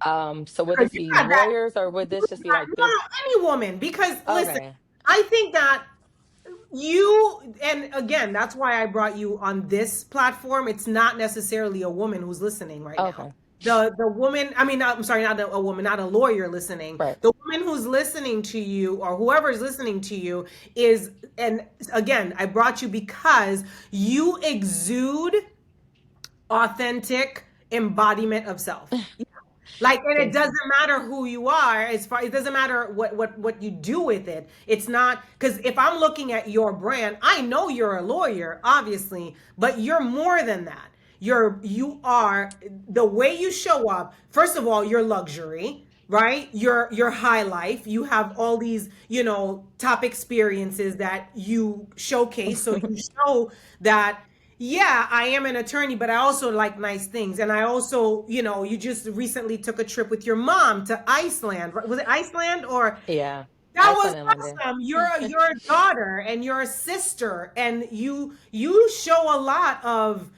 B: So would
A: Because
B: this
A: you
B: be
A: got that,
B: lawyers or would this just be like
A: no,
B: business?
A: any woman. Because listen,
B: Okay.
A: I think that and again, that's why I brought you on this platform. It's not necessarily a woman who's listening right now.
B: Okay.
A: The woman, I mean, I'm sorry, not a woman, not a lawyer listening.
B: Right.
A: The woman who's listening to you, or whoever is listening to you, is, and again, I brought you because you exude authentic embodiment of self. Like, and it
B: Thank
A: doesn't
B: you.
A: matter who you are, as far, it doesn't matter what you do with it. It's not, because if I'm looking at your brand, I know you're a lawyer, obviously, but you're more than that. You are the way you show up. First of all, your luxury, right? Your high life. You have all these, top experiences that you showcase. So you show that, yeah, I am an attorney, but I also like nice things. And I also, you just recently took a trip with your mom to Iceland. Was it Iceland? Or
B: Yeah.
A: that was
B: Iceland and London.
A: awesome. You're a daughter and you're a sister, and you show a lot of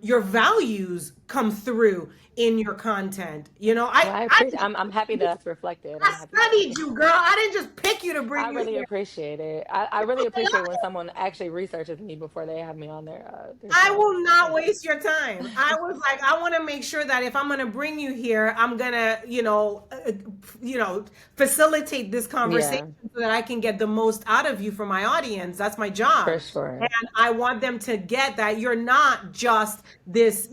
A: your values come through in your content.
B: Well, I appreciate I'm happy that that's reflected.
A: I
B: I'm happy that that's
A: studied you, girl.
B: reflected.
A: I didn't just pick you to bring
B: I
A: you
B: really
A: here.
B: appreciate it. I really appreciate when someone actually researches me before they have me on their
A: I
B: show.
A: will
B: So
A: not
B: thank you.
A: waste your time. I was like, I want to make sure that if I'm going to bring you here, I'm going to, facilitate this conversation
B: Yeah,
A: so that I can get the most out of you for my audience. That's my
B: for
A: job.
B: sure.
A: And I want them to get that you're not just this,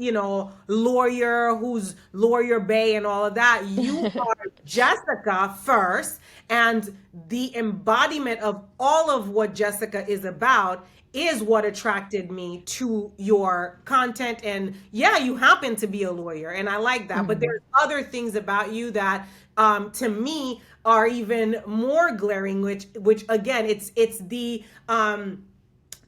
A: lawyer who's lawyer bay and all of that. You are Jessica first, and the embodiment of all of what Jessica is about is what attracted me to your content. And yeah, you happen to be a lawyer, and I like that. But
B: Mhm.
A: there's other things about you that, to me, are even more glaring. Which again, it's the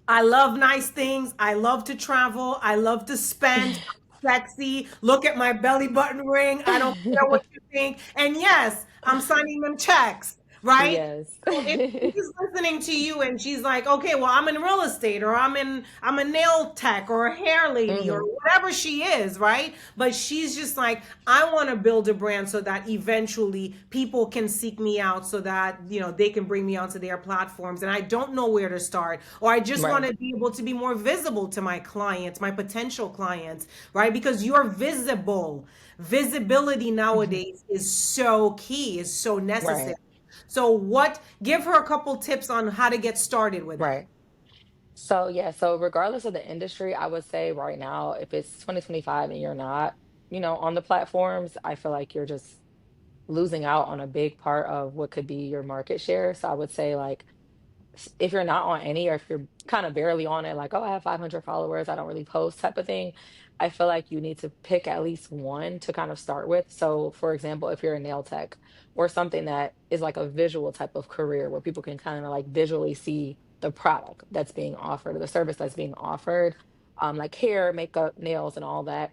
A: I love nice things. I love to travel. I love to spend. I'm sexy. Look at my belly button ring. I don't care what you think. And yes, I'm signing them checks, right?
B: Yes.
A: So if she's listening to you and she's like, okay, well, I'm in real estate, or I'm a nail tech or a hair lady or
B: Hmm.
A: whatever she is, right? But she's just like, I want to build a brand so that eventually people can seek me out, so that, they can bring me onto their platforms, and I don't know where to start, or I just want
B: Right.
A: to be able to be more visible to my clients, my potential clients, right? Because you're visible. Visibility
B: Hmm.
A: nowadays is so key, is so necessary.
B: Right.
A: So give her a couple tips on how to get started with it.
B: Right. So yeah, so regardless of the industry, I would say right now, if it's 2025 and you're not, on the platforms, I feel like you're just losing out on a big part of what could be your market share. So I would say like if you're not on any, or if you're kind of barely on it, like, oh, I have 500 followers, I don't really post type of thing, I feel like you need to pick at least one to kind of start with. So, for example, if you're a nail tech or something that is like a visual type of career where people can kind of like visually see the product that's being offered or the service that's being offered, like hair, makeup, nails, and all that,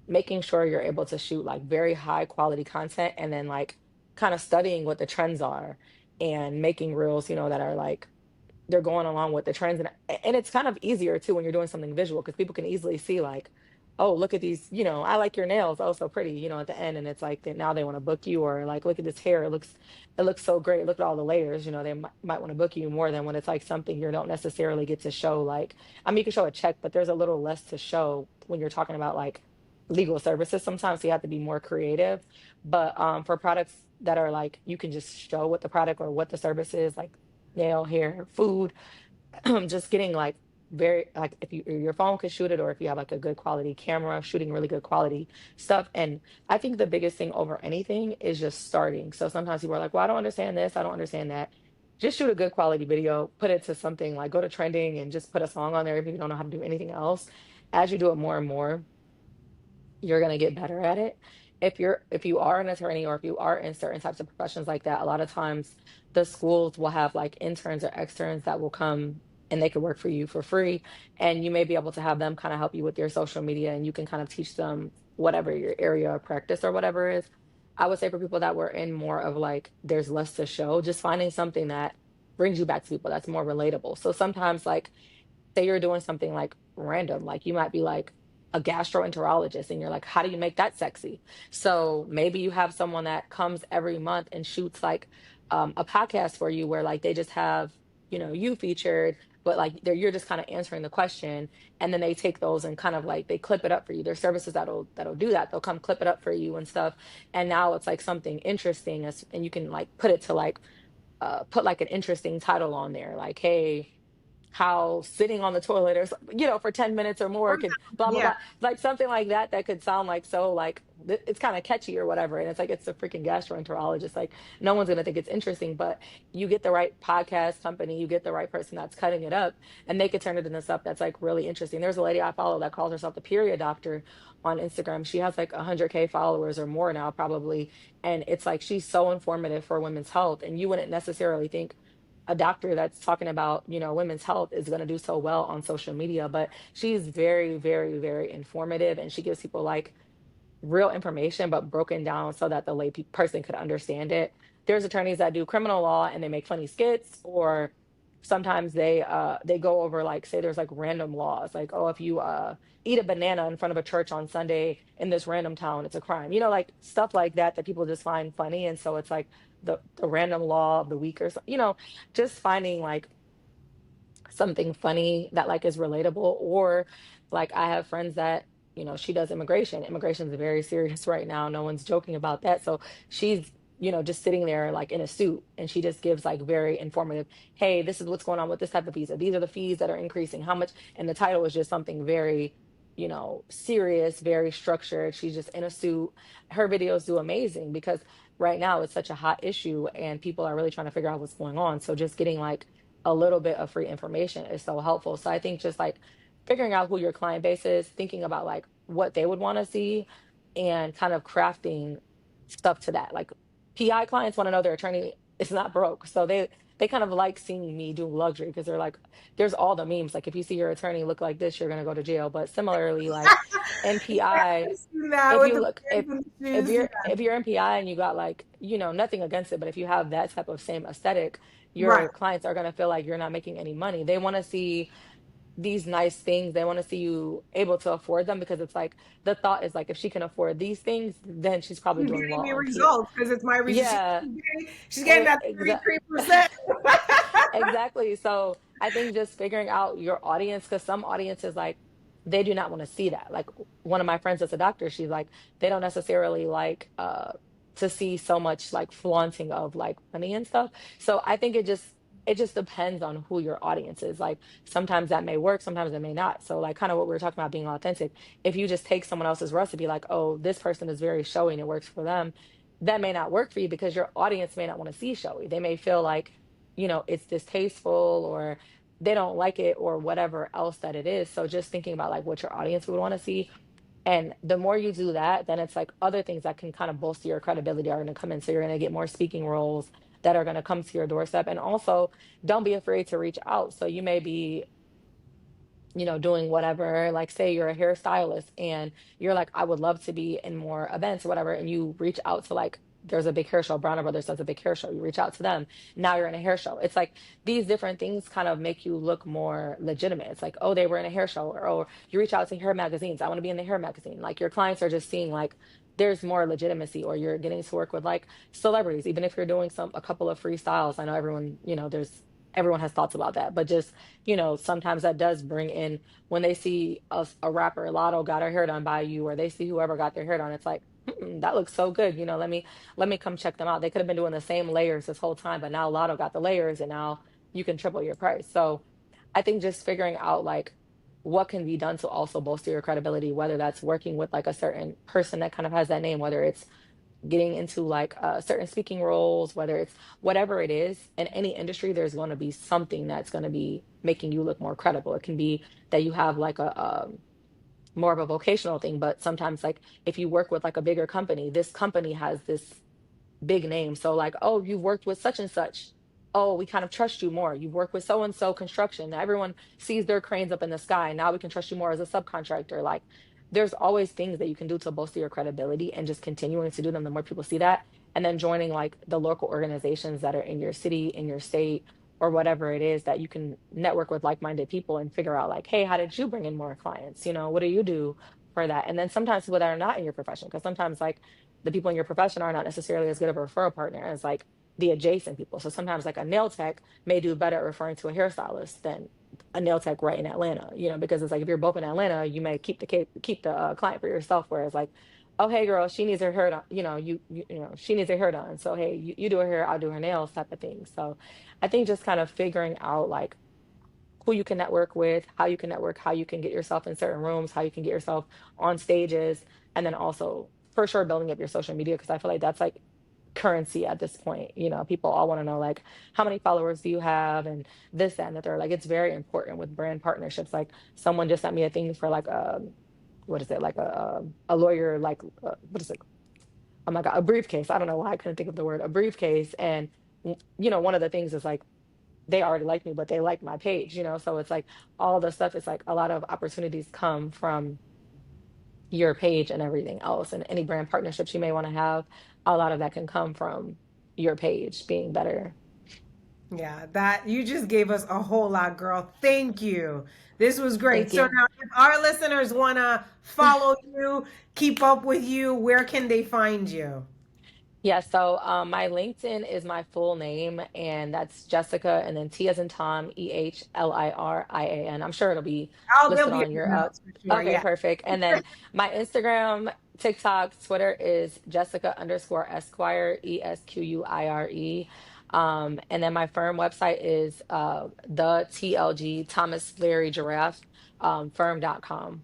B: making sure you're able to shoot like very high quality content and then like kind of studying what the trends are and making reels, that are like they're going along with the trends, and it's kind of easier too when you're doing something visual because people can easily see like, oh, look at these, I like your nails, oh, so pretty, at the end, and it's like now they want to book you, or like, look at this hair, it looks so great, look at all the layers, they might want to book you more than when it's like something you don't necessarily get to show. Like, I mean, you can show a check, but there's a little less to show when you're talking about like legal services sometimes, so you have to be more creative. But for products that are like you can just show what the product or what the service is, like nail, hair, food, just getting like very like if your phone could shoot it, or if you have like a good quality camera shooting really good quality stuff. And I think the biggest thing over anything is just starting. So sometimes people are like, well, I don't understand this, I don't understand that. Just shoot a good quality video, put it to something like go to trending and just put a song on there if you don't know how to do anything else. As you do it more and more, you're going to get better at it. If you are an attorney, or if you are in certain types of professions like that, a lot of times the schools will have like interns or externs that will come and they could work for you for free, and you may be able to have them kind of help you with your social media, and you can kind of teach them whatever your area of practice or whatever is. I would say for people that were in more of like there's less to show, just finding something that brings you back to people that's more relatable. So sometimes like say you're doing something like random, like you might be like a gastroenterologist and you're like, how do you make that sexy? So maybe you have someone that comes every month and shoots like a podcast for you where like they just have, you featured, but like you're just kind of answering the question, and then they take those and kind of like they clip it up for you. There's services that'll do that. They'll come clip it up for you and stuff. And now it's like something interesting, and you can like put it to like put like an interesting title on there, like, hey, how sitting on the toilet or for 10 minutes or more could blah blah
A: Yeah.
B: blah, like something like that that could sound like so like it's kind of catchy or whatever, and it's like it's a freaking gastroenterologist, like no one's going to think it's interesting. But you get the right podcast company, you get the right person that's cutting it up, and they could turn it into stuff that's like really interesting. There's a lady I follow that calls herself the period doctor on Instagram. She has like 100K followers or more now probably, and it's like she's so informative for women's health, and you wouldn't necessarily think a doctor that's talking about women's health is going to do so well on social media. But she's very very very informative, and she gives people like real information but broken down so that the person could understand it. There's attorneys that do criminal law and they make funny skits, or sometimes they go over like, say there's like random laws, like, oh, if you eat a banana in front of a church on Sunday in this random town, it's a crime, like stuff like that that people just find funny. And so it's like the random law of the week, or just finding like something funny that like is relatable. Or like I have friends that she does immigration. Immigration is very serious right now, no one's joking about that. So she's just sitting there like in a suit, and she just gives like very informative, hey, this is what's going on with this type of visa. These are the fees that are increasing. How much? And the title is just something very, serious, very structured. She's just in a suit. Her videos do amazing because right now it's such a hot issue and people are really trying to figure out what's going on. So just getting like a little bit of free information is so helpful. So I think just like figuring out who your client base is, thinking about like what they would want to see, and kind of crafting stuff to that. Like PI clients want to know their attorney is not broke. So they kind of like seeing me do luxury because they're like, there's all the memes. Like if you see your attorney look like this, you're gonna go to jail. But similarly, like NPI,
A: I've seen that
B: if
A: with
B: you
A: the
B: look
A: pants and the
B: if
A: shoes. Yeah.
B: you're NPI and you got like, nothing against it, but if you have that type of same aesthetic,
A: Right.
B: your clients are gonna feel like you're not making any money. They want to see these nice things. They want to see you able to afford them because it's like the thought is like if she can afford these things, then she's probably
A: She's
B: doing
A: getting
B: well
A: me
B: on PR.
A: results because it's my reason.
B: Yeah,
A: She's getting that
B: exactly.
A: 33%.
B: Exactly. So I think just figuring out your audience, because some audiences like they do not want to see that. Like one of my friends that's a doctor, she's like they don't necessarily like to see so much like flaunting of like money and stuff. So I think it just depends on who your audience is. Like sometimes that may work, sometimes it may not. So like kind of what we were talking about being authentic. If you just take someone else's recipe, like, oh, this person is very showy and it works for them, that may not work for you because your audience may not want to see showy. They may feel like, it's distasteful or they don't like it or whatever else that it is. So just thinking about like what your audience would want to see. And the more you do that, then it's like other things that can kind of bolster your credibility are going to come in. So you're going to get more speaking roles that are going to come to your doorstep. And also, don't be afraid to reach out. So you may be doing whatever, like say you're a hairstylist and you're like, I would love to be in more events or whatever, and you reach out to like, there's a big hair show, Bronner Brothers does a big hair show. You reach out to them. Now you're in a hair show. It's like these different things kind of make you look more legitimate. It's like, oh, they were in a hair show, or oh, you reach out to hair magazines. I want to be in the hair magazine. Like your clients are just seeing like there's more legitimacy, or you're getting to work with like celebrities, even if you're doing a couple of freestyles. I know everyone, everyone has thoughts about that, but just sometimes that does bring in when they see a rapper, Lotto got her hair done by you, or they see whoever got their hair done. It's like, that looks so good. Let me come check them out. They could have been doing the same layers this whole time, but now Lotto got the layers, and now you can triple your price. So I think just figuring out like what can be done to also bolster your credibility, whether that's working with like a certain person that kind of has that name, whether it's getting into like certain speaking roles, whether it's whatever it is in any industry, there's going to be something that's going to be making you look more credible. It can be that you have like a more of a vocational thing, but sometimes like if you work with like a bigger company, this company has this big names. So like, oh, you've worked with such and such. Oh, we kind of trust you more. You've worked with so and so construction. Everyone sees their cranes up in the sky. Now we can trust you more as a subcontractor. Like there's always things that you can do to bolster your credibility, and just continuing to do them the more people see that. And then joining like the local organizations that are in your city, in your state, or whatever it is, that you can network with like-minded people and figure out like, hey, how did you bring in more clients? What do you do for that? And then sometimes people that are not in your profession, because sometimes like the people in your profession are not necessarily as good of a referral partner as like the adjacent people. So sometimes like a nail tech may do better at referring to a hairstylist than a nail tech right in Atlanta, because it's like if you're both in Atlanta, you may keep the client for yourself. Whereas like, oh hey girl, she needs her hair done, she needs her hair done. So hey, you do her hair, I'll do her nails, type of thing. So I think just kind of figuring out like who you can network with, how you can network, how you can get yourself in certain rooms, how you can get yourself on stages, and then also for sure building up your social media, because I feel like that's like currency at this point. People all want to know like how many followers do you have, and this, that, and the third. Like it's very important with brand partnerships. Like someone just sent me a thing for like what is it, like a lawyer, like what is it, oh my god, a briefcase. I don't know why I couldn't think of the word, a briefcase. And one of the things is like they already like me, but they like my page, so it's like all the stuff is like a lot of opportunities come from your page and everything else, and any brand partnerships you may want to have, a lot of that can come from your page being better.
A: Yeah, that you just gave us a whole lot, girl. Thank you. This was great.
B: Thank
A: So
B: you.
A: now, if our listeners want to follow you, keep up with you, where can they find you?
B: Yeah, so my LinkedIn is my full name, and that's Jessica, and then T as in Tom, Ehlirian. I'm sure it'll be
A: They'll
B: listed
A: be in
B: on
A: the
B: your
A: notes for sure.
B: Okay,
A: Yeah.
B: perfect. And then my Instagram, TikTok, Twitter is Jessica underscore Esquire, ESQUIRE. And then my firm website is the TLG Thomas Larry Giraffe firm.com.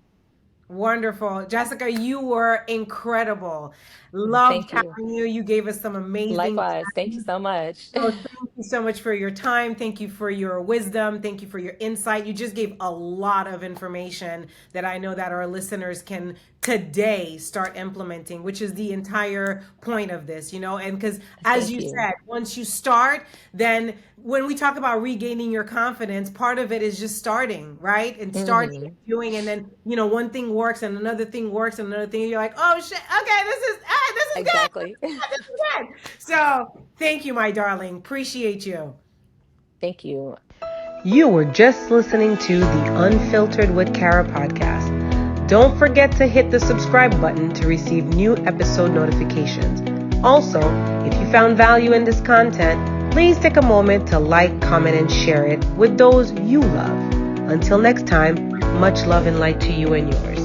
A: Wonderful. Jessica, you were incredible. Loved
B: Thank you.
A: having you. You gave us some amazing
B: Likewise. Thank you so much.
A: Oh, thank you so much for your time. Thank you for your wisdom. Thank you for your insight. You just gave a lot of information that I know that our listeners can today start implementing, which is the entire point of this, and because as
B: Thank
A: you
B: you.
A: said, once you start, then when we talk about regaining your confidence, part of it is just starting, right? And starting
B: Hmm.
A: and doing, and then, one thing works and another thing works and another thing, and you're like, oh shit, okay, this is good.
B: Exactly.
A: This is good. So thank you, my darling. Appreciate you.
B: Thank you.
A: You were just listening to the Unfiltered with Kara podcast. Don't forget to hit the subscribe button to receive new episode notifications. Also, if you found value in this content, please take a moment to like, comment, and share it with those you love. Until next time, much love and light to you and yours.